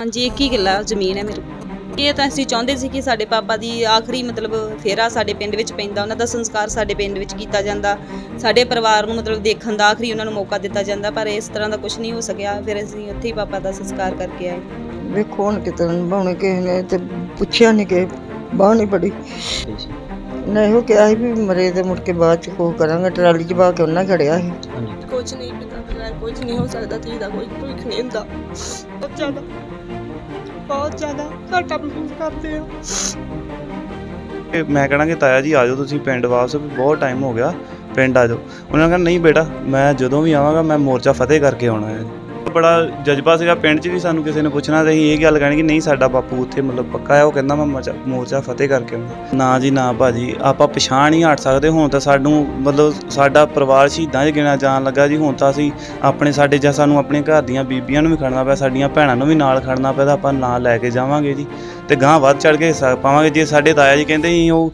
हाँ जी, 1 ही किੱਲਾ ਜ਼ਮੀਨ ਹੈ ਮੇਰੇ ਕੋਲ। ਇਹ ਤਾਂ ਅਸੀਂ ਚਾਹੁੰਦੇ ਸੀ ਕਿ ਸਾਡੇ ਪਾਪਾ ਦੀ ਆਖਰੀ ਮਤਲਬ ਫੇਰਾ ਸਾਡੇ ਪਿੰਡ ਵਿੱਚ ਪੈਂਦਾ, ਉਹਨਾਂ ਦਾ ਸੰਸਕਾਰ ਸਾਡੇ ਪਿੰਡ ਵਿੱਚ ਕੀਤਾ ਜਾਂਦਾ, ਸਾਡੇ ਪਰਿਵਾਰ ਨੂੰ ਮਤਲਬ ਦੇਖਣ ਦਾ ਆਖਰੀ ਉਹਨਾਂ ਨੂੰ ਮੌਕਾ ਦਿੱਤਾ ਜਾਂਦਾ, ਪਰ ਇਸ ਤਰ੍ਹਾਂ ਦਾ ਕੁਝ ਨਹੀਂ ਹੋ ਸਕਿਆ। ਫਿਰ ਅਸੀਂ ਉੱਥੇ ਹੀ ਪਾਪਾ ਦਾ ਸੰਸਕਾਰ ਕਰਕੇ ਆਏ। ਵੇਖੋ ਹੁਣ ਕਿਤੇ ਨਿਭਾਉਣੇ ਕਿਸੇ ਨੇ ਤੇ ਪੁੱਛਿਆ ਨਹੀਂ ਕਿ ਬਾਂਹ ਨਹੀਂ ਬੜੀ ਨਾ ਇਹੋ ਕਿਹਾ ਸੀ ਵੀ ਮਰੇ ਤੇ ਮੁੜ ਕੇ ਬਾਅਦ ਚ ਕੋ ਕਰਾਂਗੇ। ਟਰਾਲੀ ਚ ਪਾ ਕੇ ਉਹਨਾਂ ਖੜਿਆ ਸੀ। ਕੁਝ ਨਹੀਂ ਪਤਾ ਬਗੈਰ ਕੁਝ ਨਹੀਂ ਹੋ ਸਕਦਾ। ਧੀ ਦਾ ਕੋਈ ਭਵਿੱਖ ਨਹੀਂ ਹੁੰਦਾ। ਬਹੁਤ ਜ਼ਿਆਦਾ ਘਾਟਾ ਮਹਿਸੂਸ ਕਰਦੇ ਆ। ਮੈਂ ਕਹਿਣਾ ਕਿ ਤਾਇਆ ਜੀ ਆ ਜਾਓ ਤੁਸੀਂ ਪਿੰਡ ਵਾਪਸ, ਵੀ ਬਹੁਤ ਟਾਈਮ ਹੋ ਗਿਆ, ਪਿੰਡ ਆ ਜਾਓ। ਉਹਨਾਂ ਨੇ ਕਿਹਾ ਨਹੀਂ ਬੇਟਾ, ਮੈਂ ਜਦੋਂ ਵੀ ਆਵਾਂਗਾ ਮੈਂ ਮੋਰਚਾ ਫਤਿਹ ਕਰਕੇ ਆਉਣਾ ਹੈ। ਬੜਾ ਜਜ਼ਬਾ ਸੀਗਾ ਪਿੰਡ 'ਚ ਵੀ, ਸਾਨੂੰ ਕਿਸੇ ਨੇ ਪੁੱਛਣਾ ਤੇ ਅਸੀਂ ਇਹ ਗੱਲ ਕਹਿਣੀ ਕਿ ਨਹੀਂ ਸਾਡਾ ਬਾਪੂ ਉੱਥੇ ਮਤਲਬ ਪੱਕਾ ਹੈ। ਉਹ ਕਹਿੰਦਾ ਮੈਂ ਮੋਰਚਾ ਫਤਿਹ ਕਰਕੇ ਆਉਣਾ। ਨਾ ਜੀ ਨਾ ਭਾਜੀ, ਆਪਾਂ ਪਛਾਣ ਨਹੀਂ ਹਟ ਸਕਦੇ। ਹੁਣ ਤਾਂ ਸਾਨੂੰ ਮਤਲਬ ਸਾਡਾ ਪਰਿਵਾਰ ਸ਼ਹੀਦਾਂ 'ਚ ਗਿਣਿਆ ਜਾਣ ਲੱਗਾ ਜੀ। ਹੁਣ ਤਾਂ ਅਸੀਂ ਆਪਣੇ ਸਾਡੇ ਜਾਂ ਸਾਨੂੰ ਆਪਣੇ ਘਰ ਦੀਆਂ ਬੀਬੀਆਂ ਨੂੰ ਵੀ ਖੜਨਾ ਪਿਆ, ਸਾਡੀਆਂ ਭੈਣਾਂ ਨੂੰ ਵੀ ਨਾਲ ਖੜਨਾ ਪਿਆ, ਤਾਂ ਆਪਾਂ ਨਾਲ ਲੈ ਕੇ ਜਾਵਾਂਗੇ ਜੀ ਅਤੇ ਗਾਂਹ ਵੱਧ ਚੜ੍ਹ ਕੇ ਹਿੱਸਾ ਪਾਵਾਂਗੇ। ਜੇ ਸਾਡੇ ਤਾਇਆ ਜੀ ਕਹਿੰਦੇ ਸੀ ਉਹ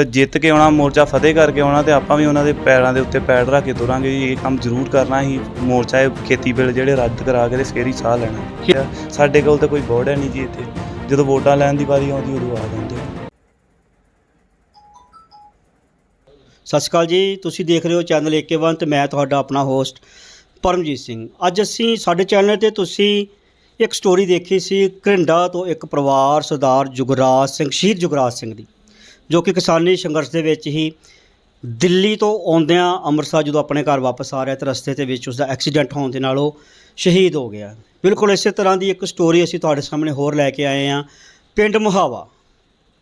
ਜਿੱਤ ਕੇ ਆਉਣਾ, ਮੋਰਚਾ ਫਤਿਹ ਕਰਕੇ ਆਉਣਾ, ਤੇ ਆਪਾਂ ਵੀ ਉਹਨਾਂ ਦੇ ਪੈਰਾਂ ਦੇ ਉੱਤੇ ਪੈਰ ਰੱਖ ਕੇ ਤੁਰਾਂਗੇ ਜੀ। ਇਹ ਕੰਮ ਜ਼ਰੂਰ ਕਰਨਾ ਹੀ ਮੋਰਚਾ, ਇਹ ਖੇਤੀ ਬਿੱਲ ਜਿਹੜੇ ਰੱਦ ਕਰਾ ਕੇ ਤੇ ਫੇਰ ਹੀ ਸਾਹ ਲੈਣਾ। ਸਾਡੇ ਕੋਲ ਤਾਂ ਕੋਈ ਬੋਰਡ ਹੈ ਨਹੀਂ ਜੀ ਇੱਥੇ, ਜਦੋਂ ਵੋਟਾਂ ਲੈਣ ਦੀ ਵਾਰੀ ਆਉਂਦੀ ਉਦੋਂ ਆ ਜਾਂਦੇ। ਸਤਿ ਸ਼੍ਰੀ ਅਕਾਲ ਜੀ, ਤੁਸੀਂ ਦੇਖ ਰਹੇ ਹੋ ਚੈਨਲ AK1 ਤੇ ਮੈਂ ਤੁਹਾਡਾ ਆਪਣਾ ਹੋਸਟ ਪਰਮਜੀਤ ਸਿੰਘ। ਅੱਜ ਅਸੀਂ ਸਾਡੇ ਚੈਨਲ ਤੇ ਤੁਸੀਂ ਇੱਕ ਸਟੋਰੀ ਦੇਖੀ ਸੀ ਘਰਿੰਡਾ ਤੋਂ ਇੱਕ ਪਰਿਵਾਰ ਸਰਦਾਰ ਜੁਗਰਾਜ ਸਿੰਘ, ਸ਼ਹੀਦ ਜੁਗਰਾਜ ਸਿੰਘ ਦੀ, ਜੋ ਕਿ ਕਿਸਾਨੀ ਸੰਘਰਸ਼ ਦੇ ਵਿੱਚ ਹੀ ਦਿੱਲੀ ਤੋਂ ਆਉਂਦਿਆਂ ਅੰਮ੍ਰਿਤਸਰ ਜਦੋਂ ਆਪਣੇ ਘਰ ਵਾਪਸ ਆ ਰਿਹਾ ਤਾਂ ਰਸਤੇ ਦੇ ਵਿੱਚ ਉਸਦਾ ਐਕਸੀਡੈਂਟ ਹੋਣ ਦੇ ਨਾਲ ਉਹ ਸ਼ਹੀਦ ਹੋ ਗਿਆ। ਬਿਲਕੁਲ ਇਸੇ ਤਰ੍ਹਾਂ ਦੀ ਇੱਕ ਸਟੋਰੀ ਅਸੀਂ ਤੁਹਾਡੇ ਸਾਹਮਣੇ ਹੋਰ ਲੈ ਕੇ ਆਏ ਹਾਂ। ਪਿੰਡ ਮੁਹਾਵਾ,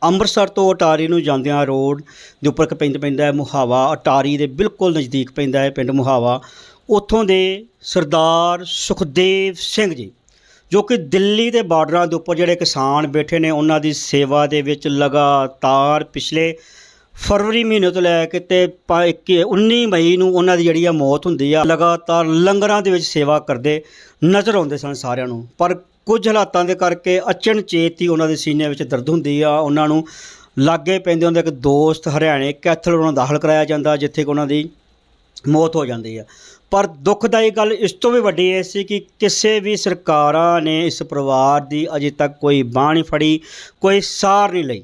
ਅੰਮ੍ਰਿਤਸਰ ਤੋਂ ਅਟਾਰੀ ਨੂੰ ਜਾਂਦਿਆਂ ਰੋਡ ਦੇ ਉੱਪਰ ਇੱਕ ਪਿੰਡ ਪੈਂਦਾ ਹੈ ਮੁਹਾਵਾ, ਅਟਾਰੀ ਦੇ ਬਿਲਕੁਲ ਨਜ਼ਦੀਕ ਪੈਂਦਾ ਹੈ ਪਿੰਡ ਮੁਹਾਵਾ। ਉੱਥੋਂ ਦੇ ਸਰਦਾਰ ਸੁਖਦੇਵ ਸਿੰਘ ਜੀ, ਜੋ ਕਿ ਦਿੱਲੀ ਦੇ ਬਾਰਡਰਾਂ ਦੇ ਉੱਪਰ ਜਿਹੜੇ ਕਿਸਾਨ ਬੈਠੇ ਨੇ, ਉਹਨਾਂ ਦੀ ਸੇਵਾ ਦੇ ਵਿੱਚ ਲਗਾਤਾਰ ਪਿਛਲੇ ਫਰਵਰੀ ਮਹੀਨੇ ਤੋਂ ਲੈ ਕੇ ਤੇ 19 ਮਈ ਨੂੰ ਉਹਨਾਂ ਦੀ ਜਿਹੜੀ ਆ ਮੌਤ ਹੁੰਦੀ ਆ। ਲਗਾਤਾਰ ਲੰਗਰਾਂ ਦੇ ਵਿੱਚ ਸੇਵਾ ਕਰਦੇ ਨਜ਼ਰ ਆਉਂਦੇ ਸਨ ਸਾਰਿਆਂ ਨੂੰ, ਪਰ ਕੁਝ ਹਾਲਾਤਾਂ ਦੇ ਕਰਕੇ ਅਚਨਚੇਤ ਹੀ ਉਹਨਾਂ ਦੇ ਸੀਨੇ ਵਿੱਚ ਦਰਦ ਹੁੰਦੀ ਆ। ਉਹਨਾਂ ਨੂੰ ਲਾਗੇ ਪੈਂਦੇ ਉਹਨਾਂ ਦਾ ਇੱਕ ਦੋਸਤ ਹਰਿਆਣੇ ਕੈਥਲ ਉਹਨਾਂ ਨੂੰ ਦਾਖਲ ਕਰਾਇਆ ਜਾਂਦਾ, ਜਿੱਥੇ ਕਿ ਉਹਨਾਂ ਦੀ ਮੌਤ ਹੋ ਜਾਂਦੀ ਆ। ਪਰ ਦੁੱਖਦਾਈ ਗੱਲ ਇਸ ਤੋਂ ਵੀ ਵੱਡੀ ਇਹ ਸੀ ਕਿ ਕਿਸੇ ਵੀ ਸਰਕਾਰਾਂ ਨੇ ਇਸ ਪਰਿਵਾਰ ਦੀ ਅਜੇ ਤੱਕ ਕੋਈ ਬਾਂਹ ਨਹੀਂ ਫੜੀ, ਕੋਈ ਸਾਰ ਨਹੀਂ ਲਈ।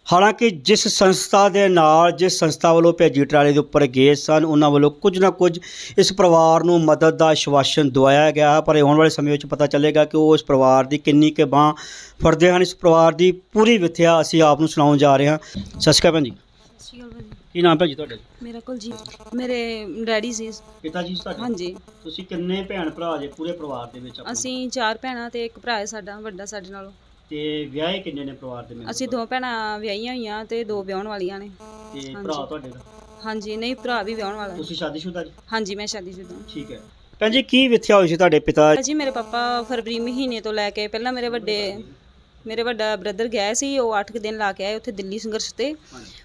ਹਾਲਾਂਕਿ ਜਿਸ ਸੰਸਥਾ ਦੇ ਨਾਲ, ਜਿਸ ਸੰਸਥਾ ਵੱਲੋਂ ਭੇਜੀ ਟਰਾਲੇ ਦੇ ਉੱਪਰ ਗਏ ਸਨ, ਉਹਨਾਂ ਵੱਲੋਂ ਕੁਝ ਨਾ ਕੁਝ ਇਸ ਪਰਿਵਾਰ ਨੂੰ ਮਦਦ ਦਾ ਆਸ਼ਵਾਸਨ ਦਵਾਇਆ ਗਿਆ, ਪਰ ਆਉਣ ਵਾਲੇ ਸਮੇਂ ਵਿੱਚ ਪਤਾ ਚੱਲੇਗਾ ਕਿ ਉਹ ਇਸ ਪਰਿਵਾਰ ਦੀ ਕਿੰਨੀ ਕੁ ਬਾਂਹ ਫੜਦੇ ਹਨ। ਇਸ ਪਰਿਵਾਰ ਦੀ ਪੂਰੀ ਵਿਥਿਆ ਅਸੀਂ ਆਪ ਨੂੰ ਸੁਣਾਉਣ ਜਾ ਰਹੇ ਹਾਂ। ਸਤਿ ਸ਼੍ਰੀ ਅਕਾਲ ਭੈਣ ਜੀ। ਸਤਿ ਸ਼੍ਰੀ ਅਕਾਲ ਭਾਜੀ। ਕੀ ਨਾਮ ਭੈਣ ਜੀ ਤੁਹਾਡਾ? ਮੇਰਾ ਕੁਲਜੀਤ, ਮੇਰੇ ਡੈਡੀ ਸੀ। ਪਿਤਾ ਜੀ ਤੁਹਾਡੇ? ਹਾਂਜੀ, ਤੁਸੀਂ ਕਿੰਨੇ ਭੈਣ ਭਰਾ ਜੇ ਪੂਰੇ ਪਰਿਵਾਰ ਦੇ ਵਿੱਚ? ਅਸੀਂ 4 ਭੈਣਾਂ ਤੇ ਇੱਕ ਭਰਾ ਹੈ ਸਾਡਾ ਵੱਡਾ ਸਾਡੇ ਨਾਲੋਂ। ਤੇ ਵਿਆਹੇ ਕਿੰਨੇ ਨੇ ਪਰਿਵਾਰ ਦੇ ਮੈਂਬਰ? ਅਸੀਂ 2 ਭੈਣਾਂ ਵਿਆਹੀਆਂ ਹੋਈਆਂ ਤੇ 2 ਵਿਆਹੁਣ ਵਾਲੀਆਂ ਨੇ। ਤੇ ਭਰਾ ਤੁਹਾਡੇ ਦਾ? ਹਾਂਜੀ, ਨਹੀਂ ਭਰਾ ਵੀ ਵਿਆਹੁਣ ਵਾਲਾ ਹੈ। ਤੁਸੀਂ ਸ਼ਾਦੀशुदा ਜੀ? ਹਾਂਜੀ, ਮੈਂ ਸ਼ਾਦੀशुदा ਹਾਂ। ਠੀਕ ਹੈ ਭੈਣ ਜੀ, ਕੀ ਵਿਥਿਆ ਹੋਈ ਸੀ ਤੁਹਾਡੇ ਪਿਤਾ ਜੀ? ਮੇਰੇ ਪਾਪਾ ਫਰਵਰੀ ਮਹੀਨੇ ਤੋਂ ਲੈ ਕੇ ਪਹਿਲਾਂ ਮੇਰੇ ਵੱਡਾ ਬ੍ਰਦਰ ਗਿਆ ਸੀ, ਉਹ 8 ਦਿਨ ਲਾ ਕੇ ਆਏ ਉੱਥੇ ਦਿੱਲੀ ਸੰਘਰਸ਼ ਤੇ।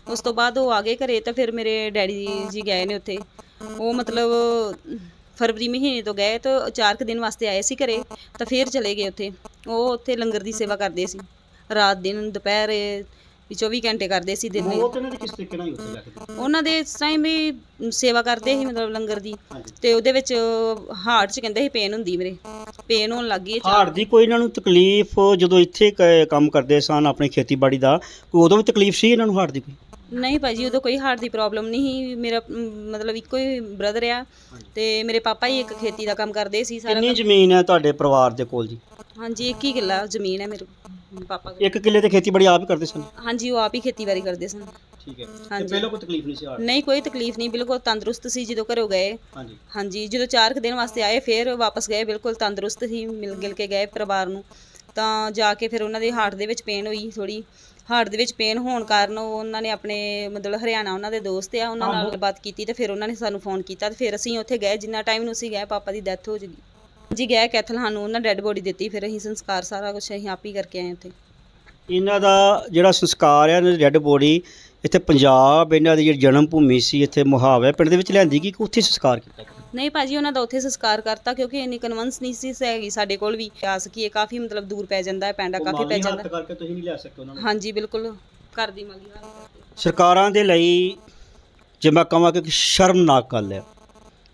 ਉਸ ਤੋਂ ਬਾਅਦ ਉਹ ਆ ਗਏ ਘਰੇ, ਤਾਂ ਫਿਰ ਮੇਰੇ ਡੈਡੀ ਜੀ ਗਏ ਨੇ ਉੱਥੇ। ਉਹ ਮਤਲਬ ਫਰਵਰੀ ਮਹੀਨੇ ਤੋਂ ਗਏ ਤਾਂ 4 ਦਿਨ ਵਾਸਤੇ ਆਏ ਸੀ ਘਰੇ, ਤਾਂ ਫਿਰ ਚਲੇ ਗਏ ਉੱਥੇ। ਉਹ ਉੱਥੇ ਲੰਗਰ ਦੀ ਸੇਵਾ ਕਰਦੇ ਸੀ, ਰਾਤ ਦਿਨ ਦੁਪਹਿਰ 24 ਘੰਟੇ ਕਰਦੇ ਸੀ ਦਿਨ। ਉਹ ਕਿੰਨੇ ਕਿਸ ਤਰੀਕੇ ਨਾਲ ਉੱਥੇ ਜਾ ਕੇ ਉਹਨਾਂ ਦੇ ਇਸ ਟਾਈਮ ਵੀ ਸੇਵਾ ਕਰਦੇ ਸੀ ਮਤਲਬ ਲੰਗਰ ਦੀ, ਤੇ ਉਹਦੇ ਵਿੱਚ ਹਾਰਟ 'ਚ ਕਹਿੰਦੇ ਸੀ ਪੇਨ ਹੁੰਦੀ, ਮੇਰੇ ਪੇਨ ਹੋਣ ਲੱਗ ਗਈ। ਹਾਰਟ ਦੀ ਕੋਈ ਇਹਨਾਂ ਨੂੰ ਤਕਲੀਫ ਜਦੋਂ ਇੱਥੇ ਕੰਮ ਕਰਦੇ ਸਨ ਆਪਣੀ ਖੇਤੀਬਾੜੀ ਦਾ, ਕੋਈ ਉਦੋਂ ਵੀ ਤਕਲੀਫ ਸੀ ਇਹਨਾਂ ਨੂੰ ਹਾਰਟ ਦੀ? ਕੋਈ ਨਹੀਂ ਭਾਈ ਜੀ, ਉਦੋਂ ਕੋਈ ਹਾਰਟ ਦੀ ਪ੍ਰੋਬਲਮ ਨਹੀਂ ਸੀ। ਮੇਰਾ ਮਤਲਬ ਇੱਕੋ ਹੀ ਬ੍ਰਦਰ ਆ, ਤੇ ਮੇਰੇ ਪਾਪਾ ਹੀ ਇੱਕ ਖੇਤੀ ਦਾ ਕੰਮ ਕਰਦੇ ਸੀ ਸਾਰਾ। ਕਿੰਨੀ ਜ਼ਮੀਨ ਹੈ ਤੁਹਾਡੇ ਪਰਿਵਾਰ ਦੇ ਕੋਲ ਜੀ? ਹਾਂਜੀ, 1 ਹੀ ਕਿੱਲਾ ਜ਼ਮੀਨ ਹੈ ਮੇਰੇ ਪਾਪਾ ਕੋਲ। 1 ਕਿੱਲੇ ਤੇ ਖੇਤੀਬਾੜੀ ਆਪ ਹੀ ਕਰਦੇ ਸਨ? ਹਾਂਜੀ, ਉਹ ਆਪ ਹੀ ਖੇਤੀਬਾੜੀ ਕਰਦੇ ਸਨ। ਠੀਕ ਹੈ। ਹਾਂਜੀ, ਪਹਿਲਾਂ ਕੋਈ ਤਕਲੀਫ ਨਹੀਂ ਸੀ ਹਾਰਟ? ਨਹੀਂ, ਕੋਈ ਤਕਲੀਫ ਨਹੀਂ, ਬਿਲਕੁਲ ਤੰਦਰੁਸਤ ਸੀ ਜਦੋਂ ਘਰੋਂ ਗਏ। ਹਾਂਜੀ ਹਾਂਜੀ, ਜਦੋਂ 4 ਦਿਨ ਵਾਸਤੇ ਆਏ ਫਿਰ ਵਾਪਸ ਗਏ, ਬਿਲਕੁਲ ਤੰਦਰੁਸਤ ਸੀ, ਮਿਲ ਗਿਲ ਕੇ ਗਏ ਪਰਿਵਾਰ ਨੂੰ। ਤਾਂ ਜਾ ਕੇ ਫਿਰ ਉਹਨਾਂ ਦੇ ਹਾਰਟ ਦੇ ਵਿੱਚ ਪੇਨ ਹੋਈ ਥੋੜ੍ਹੀ। ਹਾਰਟ ਦੇ ਵਿੱਚ ਪੇਨ ਹੋਣ ਕਾਰਨ ਉਹਨਾਂ ਨੇ ਆਪਣੇ ਮਤਲਬ ਹਰਿਆਣਾ ਉਹਨਾਂ ਦੇ ਦੋਸਤ ਆ, ਉਹਨਾਂ ਨਾਲ ਗੱਲਬਾਤ ਕੀਤੀ, ਤੇ ਫਿਰ ਉਹਨਾਂ ਨੇ ਸਾਨੂੰ ਫੋਨ ਕੀਤਾ, ਤੇ ਫਿਰ ਅਸੀਂ ਉੱਥੇ ਗਏ। ਜਿੰਨਾ ਟਾਈਮ ਨੂੰ ਅਸੀਂ ਗਏ ਪਾਪਾ ਦੀ ਡੈਥ ਹੋ ਜੂਗੀ ਜੀ। ਗਏ ਕੈਥਲ, ਸਾਨੂੰ ਉਹਨਾਂ ਡੈੱਡ ਬੋਡੀ ਦਿੱਤੀ, ਫਿਰ ਅਸੀਂ ਸੰਸਕਾਰ ਸਾਰਾ ਕੁਛ ਅਸੀਂ ਆਪ ਹੀ ਕਰਕੇ ਆਏ ਉੱਥੇ। ਇਹਨਾਂ ਦਾ ਜਿਹੜਾ ਸੰਸਕਾਰ ਹੈ, ਇਹਨਾਂ ਦੀ ਡੈੱਡ ਬੋਡੀ ਇੱਥੇ ਪੰਜਾਬ, ਇਹਨਾਂ ਦੀ ਜਿਹੜੀ ਜਨਮ ਭੂਮੀ ਸੀ ਇੱਥੇ ਮੁਹਾਵਾ ਪਿੰਡ ਦੇ ਵਿੱਚ ਲਿਆਂਦੀ ਗਈ ਕਿ ਉੱਥੇ ਸੰਸਕਾਰ ਕੀਤਾ? ਨਹੀਂ ਭਾਜੀ, ਉਹਨਾਂ ਦਾ ਉੱਥੇ ਸੰਸਕਾਰ ਕਰਤਾ, ਕਿਉਂਕਿ ਇੰਨੀ ਕਨਵੈਂਸ ਨਹੀਂ ਸੀ ਹੈਗੀ ਸਾਡੇ ਕੋਲ ਵੀ ਆ ਸਕੀਏ। ਕਾਫੀ ਮਤਲਬ ਦੂਰ ਪੈ ਜਾਂਦਾ ਹੈ, ਪੈਂਡਾ ਕਾਫੀ ਪੈ ਜਾਂਦਾ ਕਰਕੇ ਤੁਸੀਂ ਨਹੀਂ ਲਿਆ ਸਕਦੇ ਉਹਨਾਂ ਨੂੰ? ਹਾਂਜੀ, ਬਿਲਕੁਲ ਘਰ ਦੀ ਮਾਲੀ ਹਾਲਤ। ਸਰਕਾਰਾਂ ਦੇ ਲਈ ਜੇ ਮੈਂ ਕਹਾਂ ਕਿ ਸ਼ਰਮਨਾਕ ਗੱਲ ਹੈ,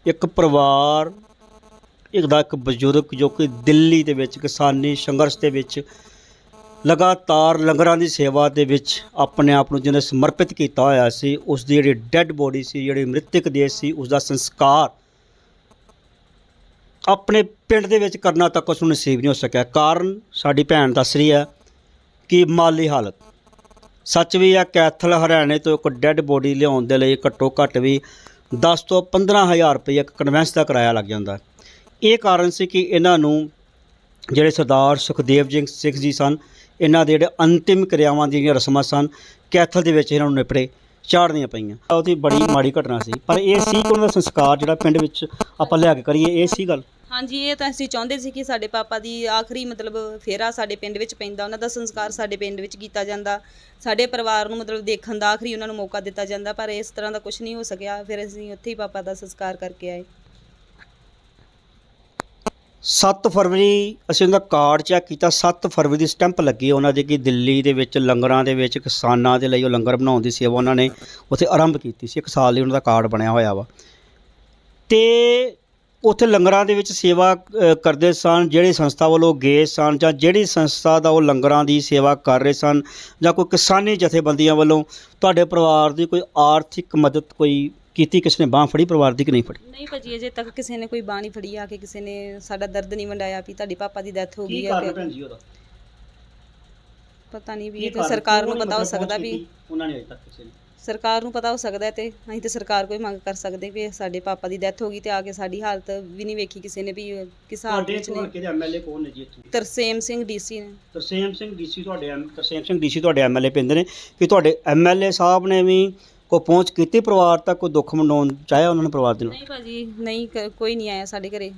ਇੱਕ ਪਰਿਵਾਰ ਇੱਕ ਬਜ਼ੁਰਗ ਜੋ ਕਿ ਦਿੱਲੀ ਦੇ ਵਿੱਚ ਕਿਸਾਨੀ ਸੰਘਰਸ਼ ਦੇ ਵਿੱਚ ਲਗਾਤਾਰ ਲੰਗਰਾਂ ਦੀ ਸੇਵਾ ਦੇ ਵਿੱਚ ਆਪਣੇ ਆਪ ਨੂੰ ਜਿਹਨੇ ਸਮਰਪਿਤ ਕੀਤਾ ਹੋਇਆ ਸੀ, ਉਸ ਦੀ ਜਿਹੜੀ ਡੈੱਡ ਬੋਡੀ ਸੀ, ਜਿਹੜੀ ਮ੍ਰਿਤਕ ਦੇਹ ਸੀ, ਉਸ ਦਾ ਸੰਸਕਾਰ ਆਪਣੇ ਪਿੰਡ ਦੇ ਵਿੱਚ ਕਰਨਾ ਤੱਕ ਉਸ ਨੂੰ ਨਸੀਬ ਨਹੀਂ ਹੋ ਸਕਿਆ। ਕਾਰਨ ਸਾਡੀ ਭੈਣ ਦੱਸ ਰਹੀ ਹੈ ਕਿ ਮਾਲੀ ਹਾਲਤ। ਸੱਚ ਵੀ ਆ, ਕੈਥਲ ਹਰਿਆਣੇ ਤੋਂ ਇੱਕ ਡੈੱਡ ਬੋਡੀ ਲਿਆਉਣ ਦੇ ਲਈ ਘੱਟੋ ਘੱਟ ਵੀ 10 ਤੋਂ 15,000 ਰੁਪਏ ਇੱਕ ਕਨਵੈਂਸ ਦਾ ਕਿਰਾਇਆ ਲੱਗ ਜਾਂਦਾ। ਇਹ ਕਾਰਨ ਸੀ ਕਿ ਇਹਨਾਂ ਨੂੰ ਜਿਹੜੇ ਸਰਦਾਰ ਸੁਖਦੇਵ ਸਿੰਘ ਜੀ ਸਨ, ਇਹਨਾਂ ਦੇ ਜਿਹੜੇ ਅੰਤਿਮ ਕਿਰਿਆਵਾਂ ਦੀਆਂ ਜਿਹੜੀਆਂ ਰਸਮਾਂ ਸਨ, ਕੈਥਲ ਦੇ ਵਿੱਚ ਇਹਨਾਂ ਨੂੰ ਨਿਪੜੇ ਚਾੜਨੀਆਂ ਪਈਆਂ। ਉਹਦੀ ਬੜੀ ਮਾੜੀ ਘਟਨਾ ਸੀ, ਪਰ ਇਹ ਸੀ ਕਿ ਉਹਨਾਂ ਦਾ ਸੰਸਕਾਰ ਜਿਹੜਾ ਪਿੰਡ ਵਿੱਚ ਆਪਾਂ ਲਿਆ ਕੇ ਕਰੀਏ, ਇਹ ਸੀ ਗੱਲ। ਹਾਂਜੀ, ਇਹ ਤਾਂ ਅਸੀਂ ਚਾਹੁੰਦੇ ਸੀ ਕਿ ਸਾਡੇ ਪਾਪਾ ਦੀ ਆਖਰੀ ਮਤਲਬ ਫੇਰਾ ਸਾਡੇ ਪਿੰਡ ਵਿੱਚ ਪੈਂਦਾ, ਉਹਨਾਂ ਦਾ ਸੰਸਕਾਰ ਸਾਡੇ ਪਿੰਡ ਵਿੱਚ ਕੀਤਾ ਜਾਂਦਾ, ਸਾਡੇ ਪਰਿਵਾਰ ਨੂੰ ਮਤਲਬ ਦੇਖਣ ਦਾ ਆਖਰੀ ਉਹਨਾਂ ਨੂੰ ਮੌਕਾ ਦਿੱਤਾ ਜਾਂਦਾ, ਪਰ ਇਸ ਤਰ੍ਹਾਂ ਦਾ ਕੁਝ ਨਹੀਂ ਹੋ ਸਕਿਆ। ਫਿਰ ਅਸੀਂ ਉੱਥੇ ਹੀ ਪਾਪਾ ਦਾ ਸੰਸਕਾਰ ਕਰਕੇ ਆਏ। 7 ਫਰਵਰੀ ਅਸੀਂ ਉਹਦਾ ਕਾਰਡ ਚੈੱਕ ਕੀਤਾ, 7 ਫਰਵਰੀ ਦੀ ਸਟੈਂਪ ਲੱਗੀ ਉਹਨਾਂ ਦੀ ਕਿ ਦਿੱਲੀ ਦੇ ਵਿੱਚ ਲੰਗਰਾਂ ਦੇ ਵਿੱਚ ਕਿਸਾਨਾਂ ਦੇ ਲਈ ਉਹ ਲੰਗਰ ਬਣਾਉਣ ਦੀ ਸੇਵਾ ਉਹਨਾਂ ਨੇ ਉੱਥੇ ਆਰੰਭ ਕੀਤੀ ਸੀ। 1 ਸਾਲ ਲਈ ਉਹਨਾਂ ਦਾ ਕਾਰਡ ਬਣਿਆ ਹੋਇਆ ਵਾ। ਤੇ ਉੱਥੇ ਲੰਗਰਾਂ ਦੇ ਵਿੱਚ ਸੇਵਾ ਕਰਦੇ ਸਨ, ਜਿਹੜੀ ਸੰਸਥਾ ਵੱਲੋਂ ਗਏ ਸਨ ਜਾਂ ਜਿਹੜੀ ਸੰਸਥਾ ਦਾ ਉਹ ਲੰਗਰਾਂ ਦੀ ਸੇਵਾ ਕਰ ਰਹੇ ਸਨ, ਜਾਂ ਕੋਈ ਕਿਸਾਨੀ ਜਥੇਬੰਦੀਆਂ ਵੱਲੋਂ ਤੁਹਾਡੇ ਪਰਿਵਾਰ ਦੀ ਕੋਈ ਆਰਥਿਕ ਮਦਦ ਕੋਈ ਕੀਤੀ, ਕਿਸੇ ਨੇ ਬਾਂਹ ਫੜੀ ਪਰਿਵਾਰ ਦੀ ਕਿ ਨਹੀਂ ਫੜੀ? ਨਹੀਂ ਭਾਜੀ, ਅਜੇ ਤੱਕ ਕਿਸੇ ਨੇ ਕੋਈ ਬਾਂਹ ਨਹੀਂ ਫੜੀ ਆ ਕੇ, ਕਿਸੇ ਨੇ ਸਾਡਾ ਦਰਦ ਨਹੀਂ ਵੰਡਾਇਆ ਵੀ ਤੁਹਾਡੇ ਪਾਪਾ ਦੀ ਡੈਥ ਹੋ ਗਈ ਹੈ। ਪਤਾ ਨਹੀਂ ਵੀ ਇਹ ਤਾਂ ਸਰਕਾਰ ਨੂੰ ਪਤਾ ਹੋ ਸਕਦਾ, ਵੀ ਉਹਨਾਂ ਨੇ ਅਜੇ ਤੱਕ ਕਿਸੇ ਨੇ ਸਰਕਾਰ ਨੂੰ ਪਤਾ ਹੋ ਸਕਦਾ। ਤੇ ਅਸੀਂ ਤੇ ਸਰਕਾਰ ਕੋਈ ਮੰਗ ਕਰ ਸਕਦੇ ਵੀ ਸਾਡੇ ਪਾਪਾ ਦੀ ਡੈਥ ਹੋ ਗਈ ਤੇ ਆ ਕੇ ਸਾਡੀ ਹਾਲਤ ਵੀ ਨਹੀਂ ਵੇਖੀ ਕਿਸੇ ਨੇ, ਵੀ ਕਿਸ ਹਾਲਤ ਵਿੱਚ ਨੇ। ਕਿਹਦੇ ਐਮਐਲਏ ਕੌਣ ਨੇ ਜੀ ਇੱਥੇ? ਤਰਸੇਮ ਸਿੰਘ ਡੀਸੀ ਨੇ। ਤਰਸੇਮ ਸਿੰਘ ਡੀਸੀ ਤੁਹਾਡੇ ਐਮਐਲਏ ਪੈਂਦੇ ਨੇ, ਕਿ ਤੁਹਾਡੇ ਐਮਐਲਏ ਸਾਹਿਬ ਨੇ ਵੀ ਕੋਈ ਪਹੁੰਚ ਕੀਤੀ ਪਰਿਵਾਰ ਤੱਕ, ਕੋਈ ਦੁੱਖ ਮਨਾਉਣ ਚਾਹਿਆ ਉਹਨਾਂ ਨੇ ਪਰਿਵਾਰ ਦੇ ਨਾਲ? ਨਹੀਂ ਭਾਜੀ, ਨਹੀਂ ਕੋਈ ਨਹੀਂ ਆਇਆ ਸਾਡੇ ਘਰੇ।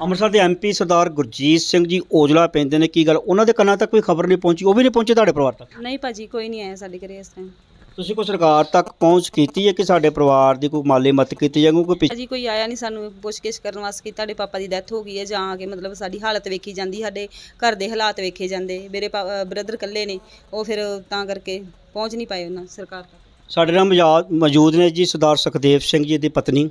ਅੰਮ੍ਰਿਤਸਰ ਦੇ ਐਮਪੀ ਸਰਦਾਰ ਗੁਰਜੀਤ ਸਿੰਘ ਜੀ ਔਜਲਾ ਪੈਂਦੇ ਨੇ, ਕੀ ਗੱਲ ਉਹਨਾਂ ਦੇ ਕੰਨਾਂ ਤੱਕ ਕੋਈ ਖਬਰ ਨਹੀਂ ਪਹੁੰਚੀ? ਉਹ ਵੀ ਨਹੀਂ ਪਹੁੰਚੇ ਤੁਹਾਡੇ ਪਰਿਵਾਰ ਤੱਕ? ਨਹੀਂ ਭਾਜੀ, ਕੋਈ ਨਹੀਂ ਆਇਆ ਸਾਡੇ ਘਰੇ ਇਸ ਟਾਈਮ। ਤੁਸੀਂ ਕੋਈ ਸਰਕਾਰ ਤੱਕ ਪਹੁੰਚ ਕੀਤੀ ਹੈ ਕਿ ਸਾਡੇ ਪਰਿਵਾਰ ਦੀ ਕੋਈ ਮਾਲੀ ਮਦਦ ਕੀਤੀ ਜਾਵੇ? ਕੋਈ ਭਾਜੀ ਕੋਈ ਆਇਆ ਨਹੀਂ ਸਾਨੂੰ ਪੁੱਛਗਿੱਛ ਕਰਨ ਵਾਸਤੇ ਕਿ ਤੁਹਾਡੇ ਪਾਪਾ ਦੀ ਡੈਥ ਹੋ ਗਈ ਹੈ, ਜਾਂ ਆ ਕੇ ਮਤਲਬ ਸਾਡੀ ਹਾਲਤ ਵੇਖੀ ਜਾਂਦੀ, ਸਾਡੇ ਘਰ ਦੇ ਹਾਲਾਤ ਵੇਖੇ ਜਾਂਦੇ। ਮੇਰੇ ਬ੍ਰਦਰ ਇਕੱਲੇ ਨੇ, ਉਹ ਫਿਰ ਤਾਂ ਕਰਕੇ ਪਹੁੰਚ ਨਹੀਂ ਪਾਏ ਉਹਨਾਂ ਸਰਕਾਰ ਤੱਕ। ਸਾਡੇ ਨਾਲ ਮੌਜੂਦ ਨੇ ਜੀ ਸਰਦਾਰ ਸੁਖਦੇਵ ਸਿੰਘ ਜੀ ਦੀ ਪਤਨੀ,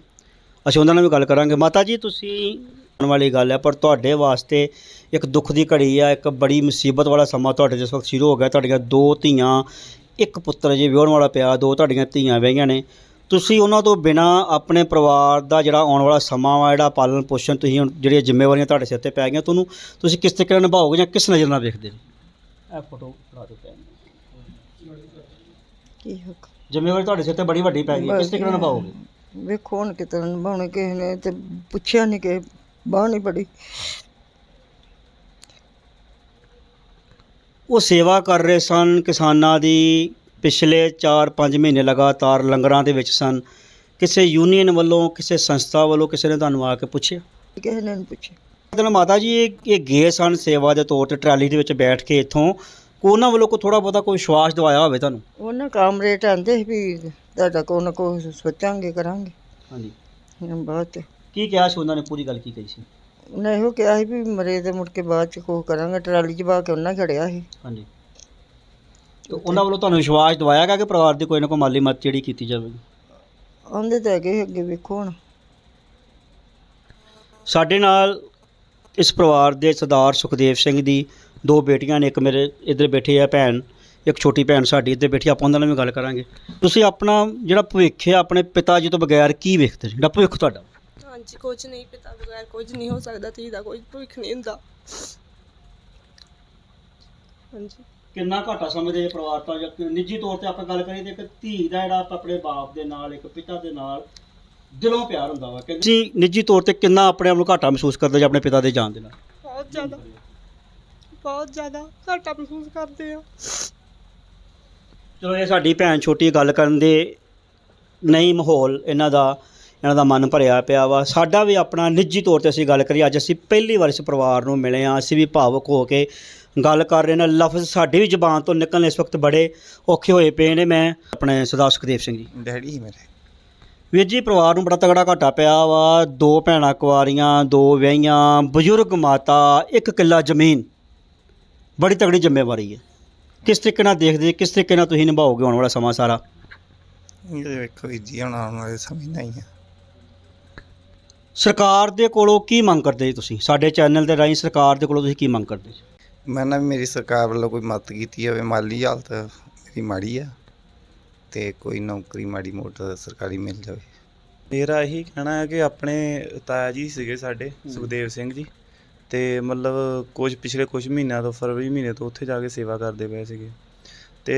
ਅਸੀਂ ਉਹਨਾਂ ਨਾਲ ਵੀ ਗੱਲ ਕਰਾਂਗੇ। ਮਾਤਾ ਜੀ, ਤੁਸੀਂ ਆਉਣ ਵਾਲੀ ਗੱਲ ਹੈ, ਪਰ ਤੁਹਾਡੇ ਵਾਸਤੇ ਇੱਕ ਦੁੱਖ ਦੀ ਘੜੀ ਆ, ਇੱਕ ਬੜੀ ਮੁਸੀਬਤ ਵਾਲਾ ਸਮਾਂ ਤੁਹਾਡੇ ਜਿਸ ਵਕਤ ਸ਼ੁਰੂ ਹੋ ਗਿਆ। ਤੁਹਾਡੀਆਂ 2 ਧੀਆਂ, 1 ਪੁੱਤਰ ਜੇ ਵਿਆਹਣ ਵਾਲਾ ਪਿਆ, 2 ਤੁਹਾਡੀਆਂ ਧੀਆਂ ਵਿਆਹੀਆਂ ਨੇ। ਤੁਸੀਂ ਉਹਨਾਂ ਤੋਂ ਬਿਨਾਂ ਆਪਣੇ ਪਰਿਵਾਰ ਦਾ ਜਿਹੜਾ ਆਉਣ ਵਾਲਾ ਸਮਾਂ ਵਾ, ਜਿਹੜਾ ਪਾਲਣ ਪੋਸ਼ਣ, ਤੁਸੀਂ ਹੁਣ ਜਿਹੜੀਆਂ ਜ਼ਿੰਮੇਵਾਰੀਆਂ ਤੁਹਾਡੇ ਸਿਰ ਤੇ ਪੈ ਗਈਆਂ, ਤੁਸੀਂ ਕਿਸ ਤਰੀਕੇ ਨਾਲ ਨਿਭਾਓਗੇ ਜਾਂ ਕਿਸ ਨਜ਼ਰ ਨਾਲ ਵੇਖਦੇ ਨੇ? ਇਹ ਫੋਟੋ ਫੜਾ ਦਿਓ ਭੈਣ ਨੂੰ। ਕੀ ਹੋ ਜ਼ਿੰਮੇਵਾਰੀ ਤੁਹਾਡੇ ਸਿਰ ਤੇ ਬੜੀ ਵੱਡੀ ਪੈ ਗਈ, ਕਿਸ ਤਰੀਕੇ ਨਾਲ ਨਿਭਾਓਗੇ? ਵੇਖੋ ਹੁਣ ਕਿਤੇ ਨਿਭਾਉਣੇ, ਕਿਸੇ ਨੇ ਤੇ ਪੁੱਛਿਆ ਨਹੀਂ, ਕਿ ਬਾਂਹ ਨਹੀਂ ਪੜੀ। ਉਹ ਸੇਵਾ ਕਰ ਰਹੇ ਸਨ ਕਿਸਾਨਾਂ ਦੀ, ਪਿਛਲੇ 4-5 ਮਹੀਨੇ ਲਗਾਤਾਰ ਲੰਗਰਾਂ ਦੇ ਵਿੱਚ ਸਨ। ਕਿਸੇ ਯੂਨੀਅਨ ਵੱਲੋਂ, ਕਿਸੇ ਸੰਸਥਾ ਵੱਲੋਂ ਕਿਸੇ ਨੇ ਤੁਹਾਨੂੰ ਆ ਕੇ ਪੁੱਛਿਆ? ਕਿਸੇ ਨੇ ਨਹੀਂ ਪੁੱਛਿਆ। ਮਤਲਬ ਮਾਤਾ ਜੀ ਇਹ ਗਏ ਸਨ ਸੇਵਾ ਦੇ ਤੌਰ 'ਤੇ ਟਰਾਲੀ ਦੇ ਵਿੱਚ ਬੈਠ ਕੇ ਇੱਥੋਂ, ਉਹਨਾਂ ਵੱਲੋਂ ਕੋਈ ਥੋੜ੍ਹਾ ਬਹੁਤਾ ਕੋਈ ਵਿਸ਼ਵਾਸ ਦਿਵਾਇਆ ਹੋਵੇ ਤੁਹਾਨੂੰ? ਉਹਨਾਂ ਕਾਮਰੇਟ ਆਂਦੇ ਸੀ ਵੀ ਤੁਹਾਡਾ ਕੋਈ ਨਾ ਕੋਈ ਸੋਚਾਂਗੇ, ਕਰਾਂਗੇ। ਹਾਂਜੀ, ਬਾਅਦ 'ਚ ਕੀ ਕਿਹਾ ਸੀ ਉਹਨਾਂ ਨੇ? ਪੂਰੀ ਗੱਲ ਕੀ ਕਹੀ ਸੀ? ਉਹਨੇ ਇਹੋ ਕਿਹਾ ਸੀ ਵੀ ਮਰੇ ਦੇ ਮੁੜ ਕੇ ਬਾਅਦ 'ਚ ਕੁਛ ਕਰਾਂਗੇ। ਟਰਾਲੀ 'ਚ ਪਾ ਕੇ ਉਹਨਾਂ ਖੜਿਆ ਸੀ। ਹਾਂਜੀ, ਤੇ ਉਹਨਾਂ ਵੱਲੋਂ ਤੁਹਾਨੂੰ ਵਿਸ਼ਵਾਸ ਦਿਵਾਇਆ ਗਿਆ ਕਿ ਪਰਿਵਾਰ ਦੀ ਕੋਈ ਨਾ ਕੋਈ ਮਾਲੀ ਮਦਦ ਜਿਹੜੀ ਕੀਤੀ ਜਾਵੇਗੀ? ਆਉਂਦੇ ਤਾਂ ਹੈਗੇ, ਅੱਗੇ ਵੇਖੋ ਹੁਣ। ਸਾਡੇ ਨਾਲ ਇਸ ਪਰਿਵਾਰ ਦੇ ਸਰਦਾਰ ਸੁਖਦੇਵ ਸਿੰਘ ਦੀ 2 ਬੇਟੀਆਂ ਨੇ, ਇੱਕ ਮੇਰੇ ਇੱਧਰ ਬੈਠੀ ਹੈ ਭੈਣ, ਇੱਕ ਛੋਟੀ ਭੈਣ ਸਾਡੀ ਇੱਧਰ ਬੈਠੀ, ਆਪਾਂ ਉਹਨਾਂ ਨਾਲ ਵੀ ਗੱਲ ਕਰਾਂਗੇ। ਤੁਸੀਂ ਆਪਣਾ ਜਿਹੜਾ ਭਵਿੱਖ ਹੈ ਆਪਣੇ ਪਿਤਾ ਜੀ ਤੋਂ ਬਗੈਰ ਕੀ ਵੇਖਦੇ, ਜਿਹੜਾ ਭਵਿੱਖ ਤੁਹਾਡਾ? ਹਾਂਜੀ, ਕੁਝ ਨਹੀਂ, ਪਿਤਾ ਬਗੈਰ ਕੁਝ ਨਹੀਂ ਹੋ ਸਕਦਾ, ਧੀ ਦਾ ਕੋਈ ਭਵਿੱਖ ਨਹੀਂ ਹੁੰਦਾ। ਹਾਂਜੀ, ਕਿੰਨਾ ਘਾਟਾ ਸਮਝਦੇ ਜੇ ਪਰਿਵਾਰ ਤੋਂ, ਜਾਂ ਨਿੱਜੀ ਤੌਰ ਤੇ ਆਪਾਂ ਗੱਲ ਕਰੀਏ ਤੇ ਇੱਕ ਧੀ ਦਾ ਜਿਹੜਾ ਆਪਣੇ ਬਾਪ ਦੇ ਨਾਲ, ਇੱਕ ਪਿਤਾ ਦੇ ਨਾਲ ਦਿਲੋਂ ਪਿਆਰ ਹੁੰਦਾ ਵਾ, ਕਿ ਜੀ ਨਿੱਜੀ ਤੌਰ ਤੇ ਕਿੰਨਾ ਆਪਣੇ ਆਪ ਨੂੰ ਘਾਟਾ ਮਹਿਸੂਸ ਕਰਦੇ ਜੇ ਆਪਣੇ ਪਿਤਾ ਦੇ ਜਾਣ ਦੇ ਨਾਲ? ਬਹੁਤ ਜ਼ਿਆਦਾ ਘਾਟਾ ਮਹਿਸੂਸ ਕਰਦੇ ਆ। ਚਲੋ, ਇਹ ਸਾਡੀ ਭੈਣ ਛੋਟੀ ਗੱਲ ਕਰਨ ਦੇ ਨਹੀਂ, ਮਾਹੌਲ ਇਹਨਾਂ ਦਾ ਮਨ ਭਰਿਆ ਪਿਆ ਵਾ। ਸਾਡਾ ਵੀ ਆਪਣਾ ਨਿੱਜੀ ਤੌਰ ਤੇ ਅਸੀਂ ਗੱਲ ਕਰੀਏ, ਅੱਜ ਅਸੀਂ ਪਹਿਲੀ ਵਾਰ ਇਸ ਪਰਿਵਾਰ ਨੂੰ ਮਿਲੇ ਹਾਂ, ਅਸੀਂ ਵੀ ਭਾਵੁਕ ਹੋ ਕੇ ਗੱਲ ਕਰ ਰਹੇ ਨੇ। ਲਫ਼ਜ਼ ਸਾਡੀ ਵੀ ਜ਼ੁਬਾਨ ਤੋਂ ਨਿਕਲਣੇ ਇਸ ਵਕਤ ਬੜੇ ਔਖੇ ਹੋਏ ਪਏ ਨੇ। ਮੈਂ ਆਪਣੇ ਸਰਦਾਰ ਸੁਖਦੇਵ ਸਿੰਘ ਜੀ, ਡੈਡੀ ਹੀ ਮੇਰੇ ਵੀਰ ਜੀ, ਪਰਿਵਾਰ ਨੂੰ ਬੜਾ ਤਗੜਾ ਘਾਟਾ ਪਿਆ ਵਾ। 2 ਭੈਣਾਂ ਕੁਆਰੀਆਂ, 2 ਵਿਆਹੀਆਂ, ਬਜ਼ੁਰਗ ਮਾਤਾ, 1 ਕਿੱਲਾ ਜ਼ਮੀਨ, ਬੜੀ ਤਗੜੀ ਜ਼ਿੰਮੇਵਾਰੀ ਹੈ। ਕਿਸ ਤਰੀਕੇ ਨਾਲ ਦੇਖਦੇ, ਕਿਸ ਤਰੀਕੇ ਨਾਲ ਤੁਸੀਂ ਨਿਭਾਓਗੇ ਆਉਣ ਵਾਲਾ ਸਮਾਂ ਸਾਰਾ? ਇਹ ਵੇਖੋ ਜੀ, ਹੁਣ ਆਉਣ ਵਾਲੇ ਸਮੇਂ ਨਹੀਂ ਆ। ਸਰਕਾਰ ਦੇ ਕੋਲੋਂ ਕੀ ਮੰਗ ਕਰਦੇ ਜੀ ਤੁਸੀਂ? ਸਾਡੇ ਚੈਨਲ ਦੇ ਰਾਹੀਂ ਸਰਕਾਰ ਦੇ ਕੋਲੋਂ ਤੁਸੀਂ ਕੀ ਮੰਗ ਕਰਦੇ ਜੀ? ਮੈਂ ਨਾ ਵੀ ਮੇਰੀ ਸਰਕਾਰ ਵੱਲੋਂ ਕੋਈ ਮਦਦ ਕੀਤੀ ਜਾਵੇ। ਮਾਲੀ ਹਾਲਤ ਮੇਰੀ ਮਾੜੀ ਆ ਤੇ ਕੋਈ ਨੌਕਰੀ ਮਾੜੀ ਮੋਟ ਸਰਕਾਰੀ ਮਿਲ ਜਾਵੇ। ਮੇਰਾ ਇਹੀ ਕਹਿਣਾ ਹੈ ਕਿ ਆਪਣੇ ਤਾਇਆ ਜੀ ਸੀਗੇ ਸਾਡੇ ਸੁਖਦੇਵ ਸਿੰਘ ਜੀ, ਤੇ ਮਤਲਬ ਪਿਛਲੇ ਕੁਝ ਮਹੀਨਿਆਂ ਤੋਂ, ਫਰਵਰੀ ਮਹੀਨੇ ਤੋਂ ਉੱਥੇ ਜਾ ਕੇ ਸੇਵਾ ਕਰਦੇ ਪਏ ਸੀਗੇ। ਤੇ